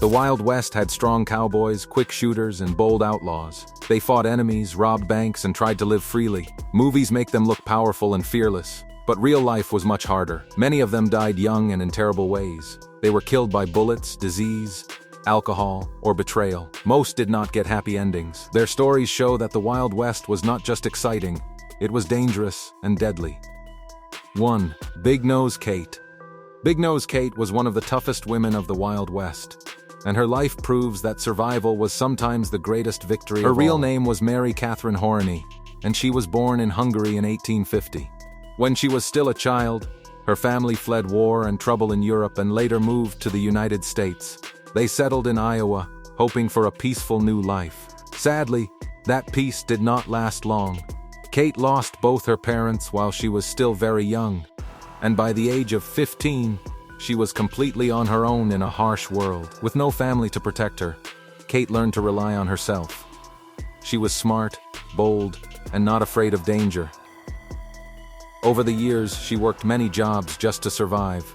The Wild West had strong cowboys, quick shooters, and bold outlaws. They fought enemies, robbed banks, and tried to live freely. Movies make them look powerful and fearless, but real life was much harder. Many of them died young and in terrible ways. They were killed by bullets, disease, alcohol, or betrayal. Most did not get happy endings. Their stories show that the Wild West was not just exciting, it was dangerous and deadly. 1. Big Nose Kate. Big Nose Kate was one of the toughest women of the Wild West, and her life proves that survival was sometimes the greatest victory of all. Her real name was Mary Catherine Horney, and she was born in Hungary in 1850. When she was still a child, her family fled war and trouble in Europe and later moved to the United States. They settled in Iowa, hoping for a peaceful new life. Sadly, that peace did not last long. Kate lost both her parents while she was still very young, and by the age of 15, she was completely on her own in a harsh world. With no family to protect her, Kate learned to rely on herself. She was smart, bold, and not afraid of danger. Over the years, she worked many jobs just to survive.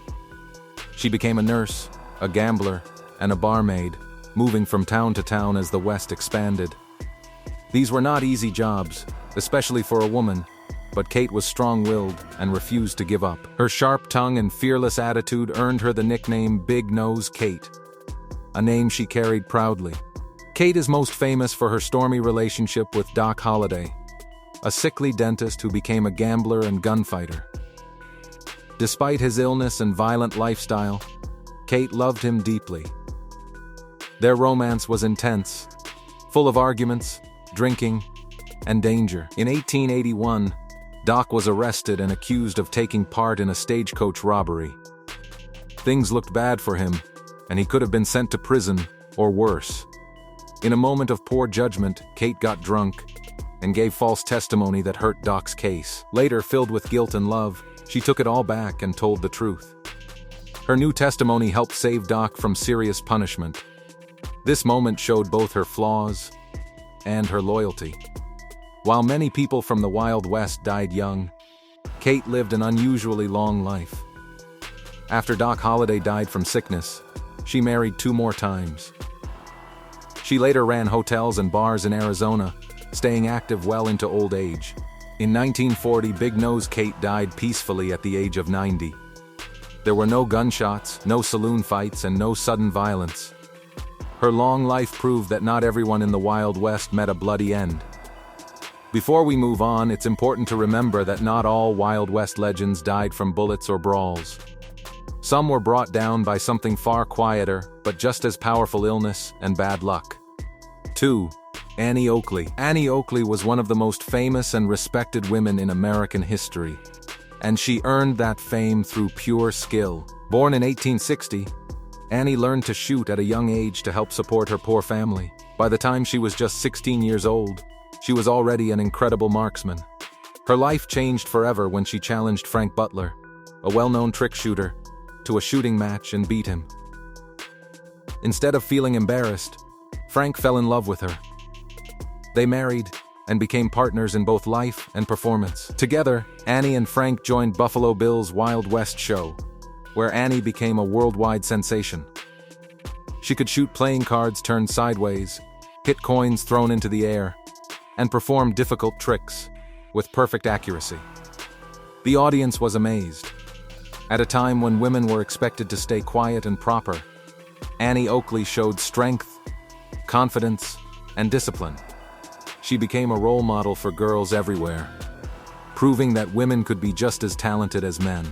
She became a nurse, a gambler, and a barmaid, moving from town to town as the West expanded. These were not easy jobs, especially for a woman, but Kate was strong-willed and refused to give up. Her sharp tongue and fearless attitude earned her the nickname Big Nose Kate, a name she carried proudly. Kate is most famous for her stormy relationship with Doc Holliday, a sickly dentist who became a gambler and gunfighter. Despite his illness and violent lifestyle, Kate loved him deeply. Their romance was intense, full of arguments, drinking, and danger. In 1881, Doc was arrested and accused of taking part in a stagecoach robbery. Things looked bad for him, and he could have been sent to prison or worse. In a moment of poor judgment, Kate got drunk and gave false testimony that hurt Doc's case. Later, filled with guilt and love, she took it all back and told the truth. Her new testimony helped save Doc from serious punishment. This moment showed both her flaws and her loyalty. While many people from the Wild West died young, Kate lived an unusually long life. After Doc Holliday died from sickness, she married 2 more times. She later ran hotels and bars in Arizona, staying active well into old age. In 1940, Big Nose Kate died peacefully at the age of 90. There were no gunshots, no saloon fights, and no sudden violence. Her long life proved that not everyone in the Wild West met a bloody end. Before we move on, it's important to remember that not all Wild West legends died from bullets or brawls. Some were brought down by something far quieter, but just as powerful: illness and bad luck. 2. Annie Oakley. Annie Oakley was one of the most famous and respected women in American history, and she earned that fame through pure skill. Born in 1860, Annie learned to shoot at a young age to help support her poor family. By the time she was just 16 years old, she was already an incredible marksman. Her life changed forever when she challenged Frank Butler, a well-known trick shooter, to a shooting match and beat him. Instead of feeling embarrassed, Frank fell in love with her. They married and became partners in both life and performance. Together, Annie and Frank joined Buffalo Bill's Wild West show, where Annie became a worldwide sensation. She could shoot playing cards turned sideways, hit coins thrown into the air, and perform difficult tricks with perfect accuracy. The audience was amazed. At a time when women were expected to stay quiet and proper, Annie Oakley showed strength, confidence, and discipline. She became a role model for girls everywhere, proving that women could be just as talented as men.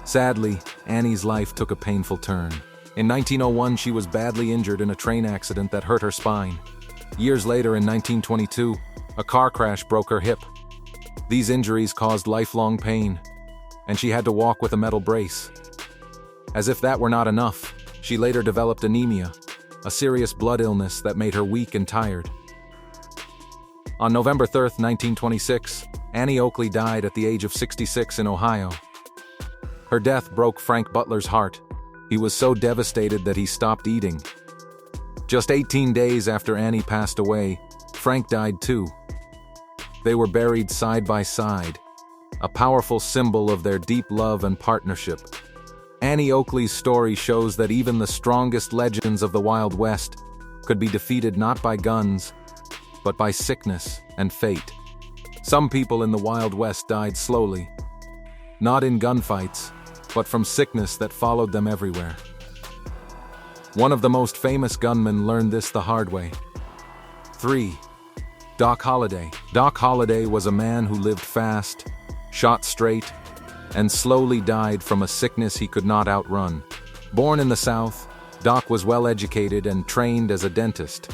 Sadly, Annie's life took a painful turn. In 1901, she was badly injured in a train accident that hurt her spine. Years later, in 1922, a car crash broke her hip. These injuries caused lifelong pain, and she had to walk with a metal brace. As if that were not enough, she later developed anemia, a serious blood illness that made her weak and tired. On November 3, 1926, Annie Oakley died at the age of 66 in Ohio. Her death broke Frank Butler's heart. He was so devastated that he stopped eating. Just 18 days after Annie passed away, Frank died too. They were buried side by side, a powerful symbol of their deep love and partnership. Annie Oakley's story shows that even the strongest legends of the Wild West could be defeated not by guns, but by sickness and fate. Some people in the Wild West died slowly, not in gunfights, but from sickness that followed them everywhere. One of the most famous gunmen learned this the hard way. 3. Doc Holliday. Doc Holliday was a man who lived fast, shot straight, and slowly died from a sickness he could not outrun. Born in the South, Doc was well educated and trained as a dentist,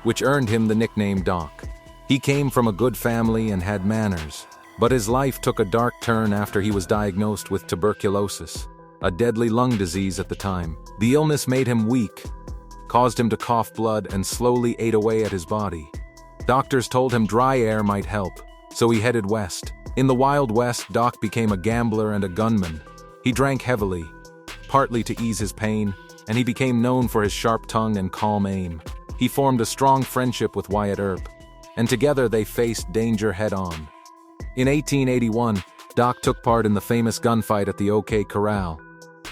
which earned him the nickname Doc. He came from a good family and had manners, but his life took a dark turn after he was diagnosed with tuberculosis, a deadly lung disease at the time. The illness made him weak, caused him to cough blood, and slowly ate away at his body. Doctors told him dry air might help, so he headed west. In the Wild West, Doc became a gambler and a gunman. He drank heavily, partly to ease his pain, and he became known for his sharp tongue and calm aim. He formed a strong friendship with Wyatt Earp, and together they faced danger head-on. In 1881, Doc took part in the famous gunfight at the OK Corral.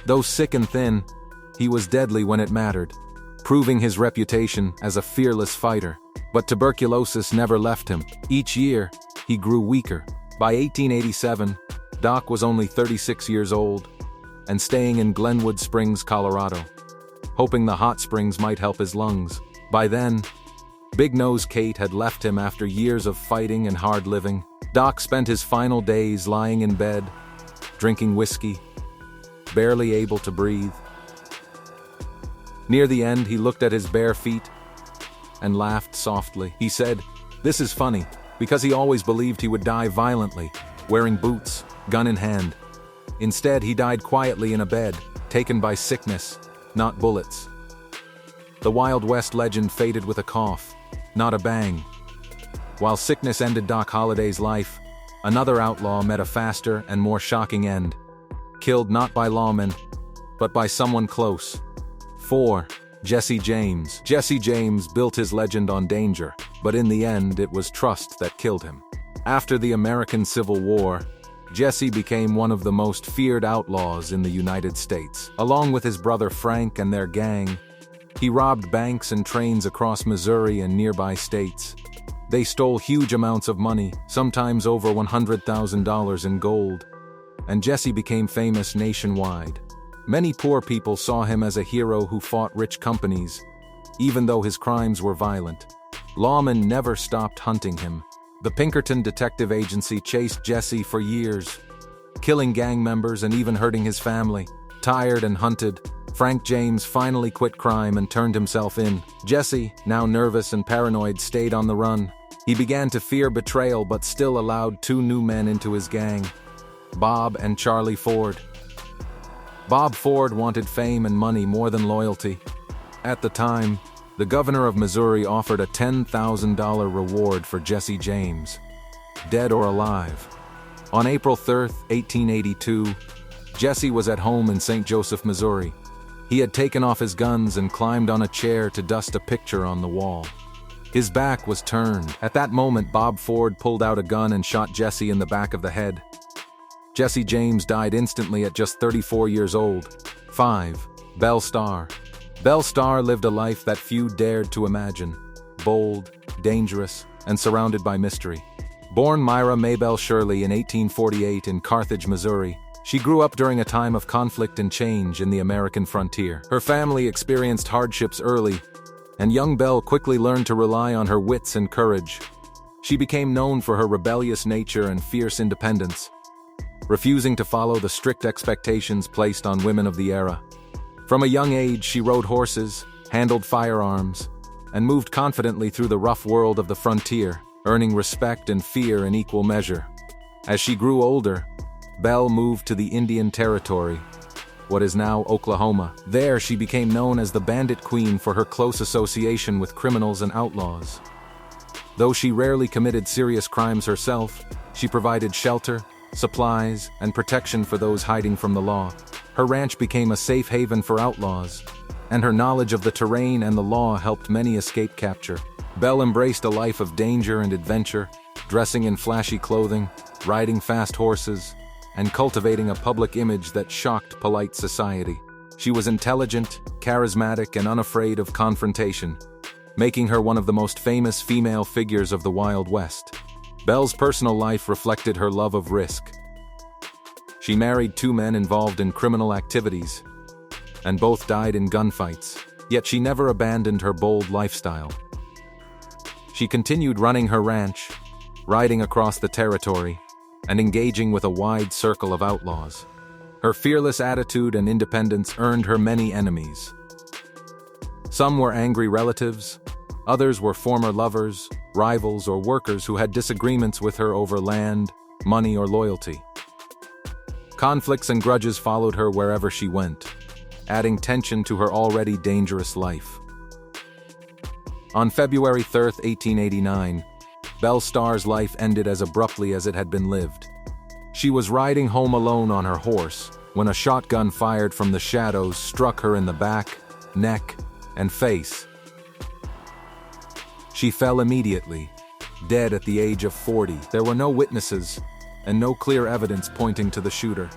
Though sick and thin, he was deadly when it mattered, proving his reputation as a fearless fighter. But tuberculosis never left him. Each year, he grew weaker. By 1887, Doc was only 36 years old and staying in Glenwood Springs, Colorado, hoping the hot springs might help his lungs. By then, Big Nose Kate had left him after years of fighting and hard living. Doc spent his final days lying in bed, drinking whiskey, barely able to breathe. Near the end, he looked at his bare feet and laughed softly. He said, "This is funny," because he always believed he would die violently, wearing boots, gun in hand. Instead, he died quietly in a bed, taken by sickness, not bullets. The Wild West legend faded with a cough, not a bang. While sickness ended Doc Holliday's life, another outlaw met a faster and more shocking end. Killed not by lawmen, but by someone close. 4. Jesse James. Jesse James built his legend on danger, but in the end it was trust that killed him. After the American Civil War, Jesse became one of the most feared outlaws in the United States. Along with his brother Frank and their gang, he robbed banks and trains across Missouri and nearby states. They stole huge amounts of money, sometimes over $100,000 in gold, and Jesse became famous nationwide. Many poor people saw him as a hero who fought rich companies, even though his crimes were violent. Lawmen never stopped hunting him. The Pinkerton Detective Agency chased Jesse for years, killing gang members and even hurting his family. Tired and hunted, Frank James finally quit crime and turned himself in. Jesse, now nervous and paranoid, stayed on the run. He began to fear betrayal but still allowed 2 new men into his gang, Bob and Charlie Ford. Bob Ford wanted fame and money more than loyalty. At the time, the governor of Missouri offered a $10,000 reward for Jesse James, dead or alive. On April 3, 1882, Jesse was at home in St. Joseph, Missouri. He had taken off his guns and climbed on a chair to dust a picture on the wall. His back was turned. At that moment, Bob Ford pulled out a gun and shot Jesse in the back of the head. Jesse James died instantly at just 34 years old. 5. Belle Starr. Belle Starr lived a life that few dared to imagine. Bold, dangerous, and surrounded by mystery. Born Myra Maybelle Shirley in 1848 in Carthage, Missouri, she grew up during a time of conflict and change in the American frontier. Her family experienced hardships early, and young Belle quickly learned to rely on her wits and courage. She became known for her rebellious nature and fierce independence, refusing to follow the strict expectations placed on women of the era. From a young age, she rode horses, handled firearms, and moved confidently through the rough world of the frontier, earning respect and fear in equal measure. As she grew older, Belle moved to the Indian Territory, what is now Oklahoma. There, she became known as the Bandit Queen for her close association with criminals and outlaws. Though she rarely committed serious crimes herself, she provided shelter, supplies, and protection for those hiding from the law. Her ranch became a safe haven for outlaws, and her knowledge of the terrain and the law helped many escape capture. Belle embraced a life of danger and adventure, dressing in flashy clothing, riding fast horses, and cultivating a public image that shocked polite society. She was intelligent, charismatic, and unafraid of confrontation, making her one of the most famous female figures of the Wild West. Belle's personal life reflected her love of risk. She married 2 men involved in criminal activities, and both died in gunfights, yet she never abandoned her bold lifestyle. She continued running her ranch, riding across the territory, and engaging with a wide circle of outlaws. Her fearless attitude and independence earned her many enemies. Some were angry relatives, others were former lovers, rivals, or workers who had disagreements with her over land, money, or loyalty. Conflicts and grudges followed her wherever she went, adding tension to her already dangerous life. On February 3, 1889, Belle Starr's life ended as abruptly as it had been lived. She was riding home alone on her horse when a shotgun fired from the shadows struck her in the back, neck, and face. She fell immediately, dead at the age of 40. There were no witnesses and no clear evidence pointing to the shooter.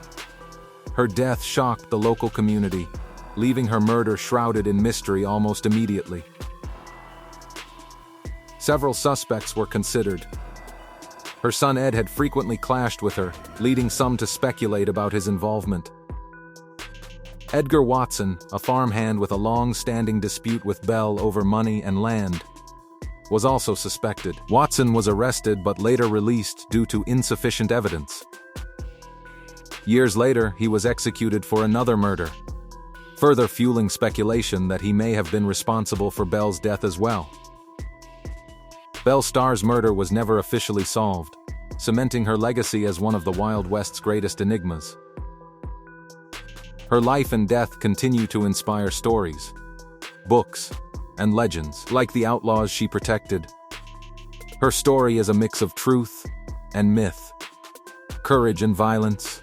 Her death shocked the local community, leaving her murder shrouded in mystery almost immediately. Several suspects were considered. Her son Ed had frequently clashed with her, leading some to speculate about his involvement. Edgar Watson, a farmhand with a long-standing dispute with Belle over money and land, was also suspected. Watson was arrested but later released due to insufficient evidence. Years later, he was executed for another murder, further fueling speculation that he may have been responsible for Belle's death as well. Belle Starr's murder was never officially solved, cementing her legacy as one of the Wild West's greatest enigmas. Her life and death continue to inspire stories, books, and legends, like the outlaws she protected. Her story is a mix of truth and myth, courage and violence,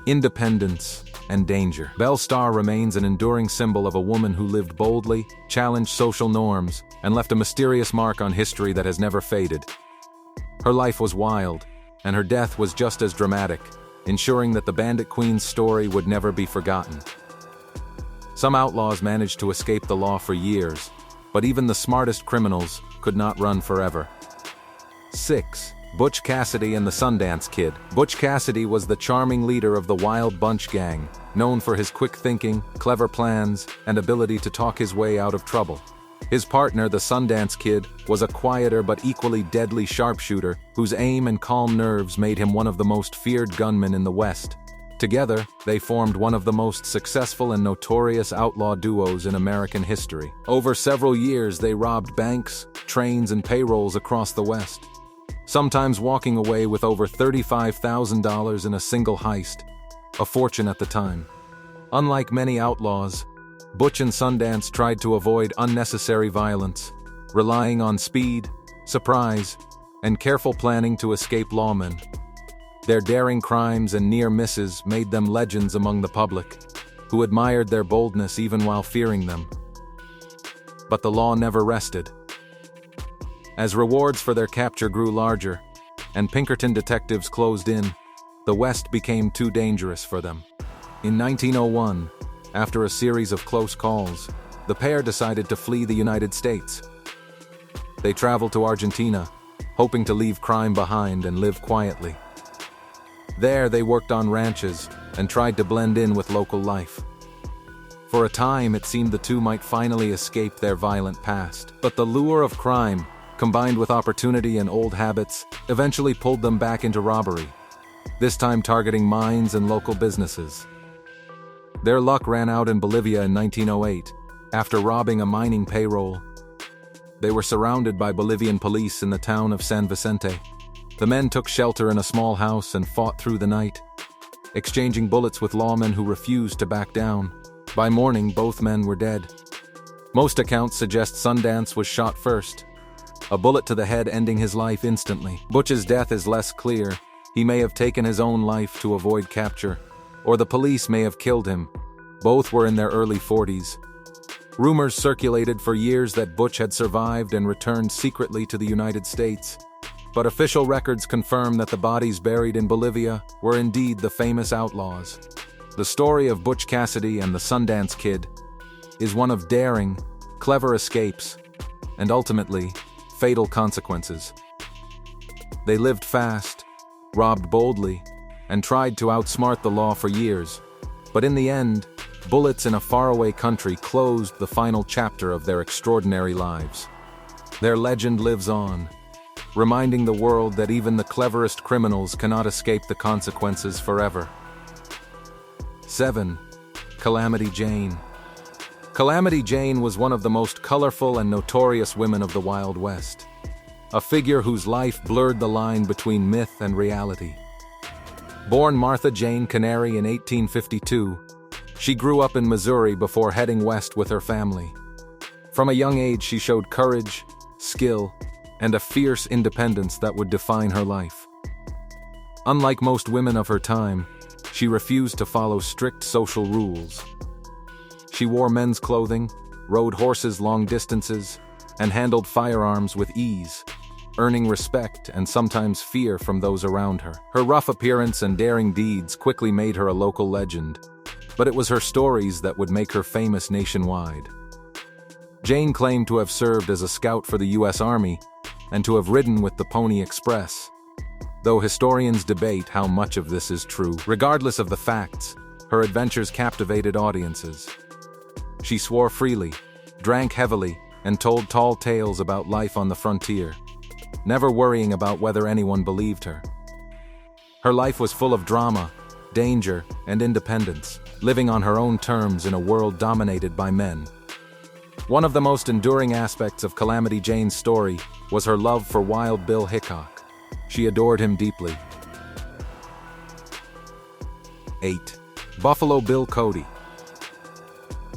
independence and danger. Belle Starr remains an enduring symbol of a woman who lived boldly, challenged social norms, and left a mysterious mark on history that has never faded. Her life was wild, and her death was just as dramatic, ensuring that the Bandit Queen's story would never be forgotten. Some outlaws managed to escape the law for years, but even the smartest criminals could not run forever. 6. Butch Cassidy and the Sundance Kid. Butch Cassidy was the charming leader of the Wild Bunch gang, known for his quick thinking, clever plans, and ability to talk his way out of trouble. His partner, the Sundance Kid, was a quieter but equally deadly sharpshooter whose aim and calm nerves made him one of the most feared gunmen in the West. Together, they formed one of the most successful and notorious outlaw duos in American history. Over several years, they robbed banks, trains, and payrolls across the West, sometimes walking away with over $35,000 in a single heist, a fortune at the time. Unlike many outlaws, Butch and Sundance tried to avoid unnecessary violence, relying on speed, surprise, and careful planning to escape lawmen. Their daring crimes and near misses made them legends among the public, who admired their boldness even while fearing them. But the law never rested. As rewards for their capture grew larger, and Pinkerton detectives closed in, the West became too dangerous for them. In 1901, after a series of close calls, the pair decided to flee the United States. They traveled to Argentina, hoping to leave crime behind and live quietly. There, they worked on ranches and tried to blend in with local life. For a time, it seemed the two might finally escape their violent past. But the lure of crime, combined with opportunity and old habits, eventually pulled them back into robbery, this time targeting mines and local businesses. Their luck ran out in Bolivia in 1908. After robbing a mining payroll, they were surrounded by Bolivian police in the town of San Vicente. The men took shelter in a small house and fought through the night, exchanging bullets with lawmen who refused to back down. By morning, both men were dead. Most accounts suggest Sundance was shot first, a bullet to the head ending his life instantly. Butch's death is less clear. He may have taken his own life to avoid capture, or the police may have killed him. Both were in their early 40s. Rumors circulated for years that Butch had survived and returned secretly to the United States, but official records confirm that the bodies buried in Bolivia were indeed the famous outlaws. The story of Butch Cassidy and the Sundance Kid is one of daring, clever escapes, and ultimately, fatal consequences. They lived fast, robbed boldly, and tried to outsmart the law for years, but in the end, bullets in a faraway country closed the final chapter of their extraordinary lives. Their legend lives on, reminding the world that even the cleverest criminals cannot escape the consequences forever. 7. Calamity Jane. Calamity Jane was one of the most colorful and notorious women of the Wild West, a figure whose life blurred the line between myth and reality. Born Martha Jane Canary in 1852, she grew up in Missouri before heading west with her family. From a young age, she showed courage, skill, and a fierce independence that would define her life. Unlike most women of her time, she refused to follow strict social rules. She wore men's clothing, rode horses long distances, and handled firearms with ease, earning respect and sometimes fear from those around her. Her rough appearance and daring deeds quickly made her a local legend, but it was her stories that would make her famous nationwide. Jane claimed to have served as a scout for the U.S. Army and to have ridden with the Pony Express, though historians debate how much of this is true. Regardless of the facts, her adventures captivated audiences. She swore freely, drank heavily, and told tall tales about life on the frontier, never worrying about whether anyone believed her. Her life was full of drama, danger, and independence, living on her own terms in a world dominated by men. One of the most enduring aspects of Calamity Jane's story was her love for Wild Bill Hickok. She adored him deeply. 8. Buffalo Bill Cody.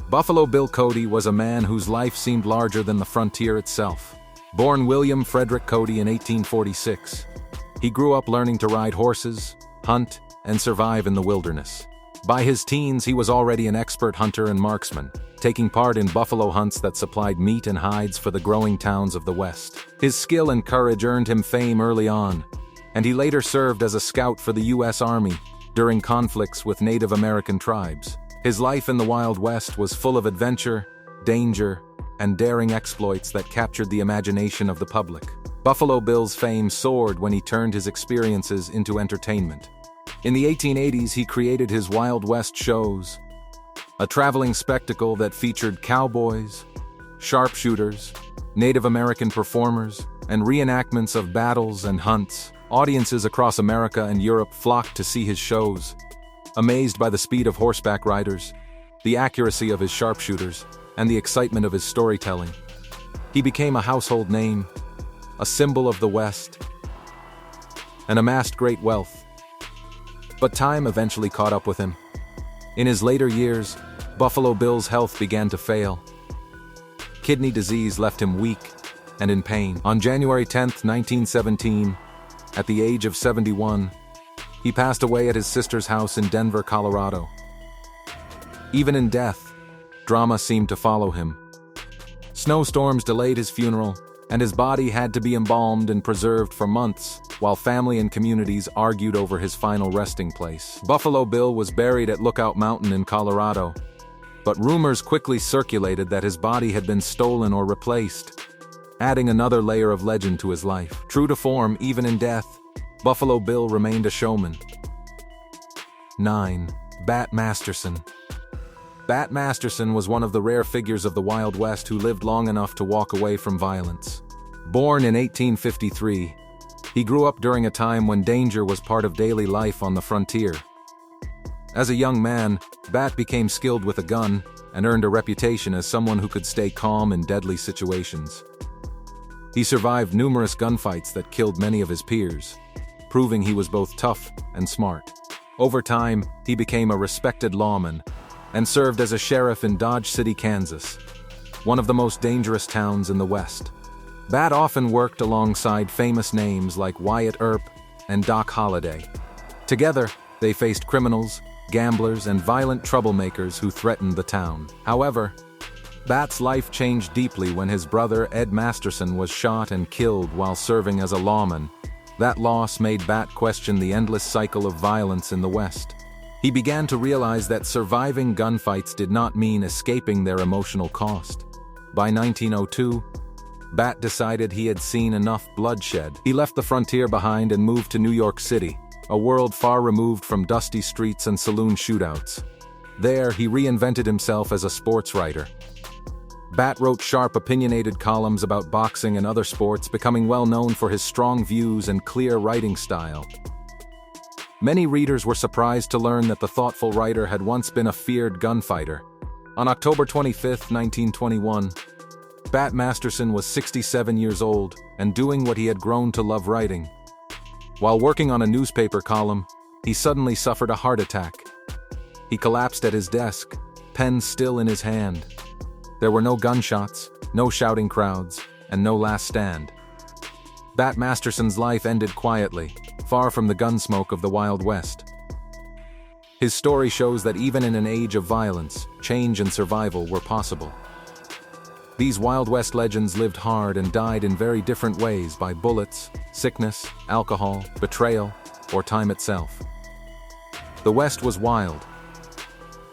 Buffalo Bill Cody was a man whose life seemed larger than the frontier itself. Born William Frederick Cody in 1846, he grew up learning to ride horses, hunt, and survive in the wilderness. By his teens, he was already an expert hunter and marksman, taking part in buffalo hunts that supplied meat and hides for the growing towns of the West. His skill and courage earned him fame early on, and he later served as a scout for the U.S. Army during conflicts with Native American tribes. His life in the Wild West was full of adventure, danger, and daring exploits that captured the imagination of the public. Buffalo Bill's fame soared when he turned his experiences into entertainment. In the 1880s, he created his Wild West shows, a traveling spectacle that featured cowboys, sharpshooters, Native American performers, and reenactments of battles and hunts. Audiences across America and Europe flocked to see his shows, amazed by the speed of horseback riders, the accuracy of his sharpshooters, and the excitement of his storytelling. He became a household name, a symbol of the West, and amassed great wealth. But time eventually caught up with him. In his later years, Buffalo Bill's health began to fail. Kidney disease left him weak and in pain. On January 10, 1917, at the age of 71, he passed away at his sister's house in Denver, Colorado. Even in death, drama seemed to follow him. Snowstorms delayed his funeral, and his body had to be embalmed and preserved for months, while family and communities argued over his final resting place. Buffalo Bill was buried at Lookout Mountain in Colorado, but rumors quickly circulated that his body had been stolen or replaced, adding another layer of legend to his life. True to form, even in death, Buffalo Bill remained a showman. 9. Bat Masterson. Bat Masterson was one of the rare figures of the Wild West who lived long enough to walk away from violence. Born in 1853, he grew up during a time when danger was part of daily life on the frontier. As a young man, Bat became skilled with a gun and earned a reputation as someone who could stay calm in deadly situations. He survived numerous gunfights that killed many of his peers, proving he was both tough and smart. Over time, he became a respected lawman and served as a sheriff in Dodge City, Kansas, one of the most dangerous towns in the West. Bat often worked alongside famous names like Wyatt Earp and Doc Holliday. Together, they faced criminals, gamblers, and violent troublemakers who threatened the town. However, Bat's life changed deeply when his brother Ed Masterson was shot and killed while serving as a lawman That loss made Bat question the endless cycle of violence in the West. He began to realize that surviving gunfights did not mean escaping their emotional cost. By 1902, Bat decided he had seen enough bloodshed. He left the frontier behind and moved to New York City, a world far removed from dusty streets and saloon shootouts. There, he reinvented himself as a sports writer. Bat wrote sharp, opinionated columns about boxing and other sports, becoming well known for his strong views and clear writing style. Many readers were surprised to learn that the thoughtful writer had once been a feared gunfighter. On October 25, 1921, Bat Masterson was 67 years old and doing what he had grown to love writing. While working on a newspaper column, he suddenly suffered a heart attack. He collapsed at his desk, pen still in his hand. There were no gunshots, no shouting crowds, and no last stand. Bat Masterson's life ended quietly, far from the gunsmoke of the Wild West. His story shows that even in an age of violence, change and survival were possible. These Wild West legends lived hard and died in very different ways by bullets, sickness, alcohol, betrayal, or time itself. The West was wild,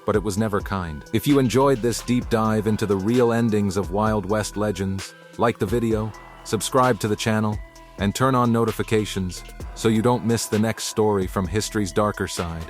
but it was never kind. If you enjoyed this deep dive into the real endings of Wild West legends, like the video, subscribe to the channel, and turn on notifications so you don't miss the next story from history's darker side.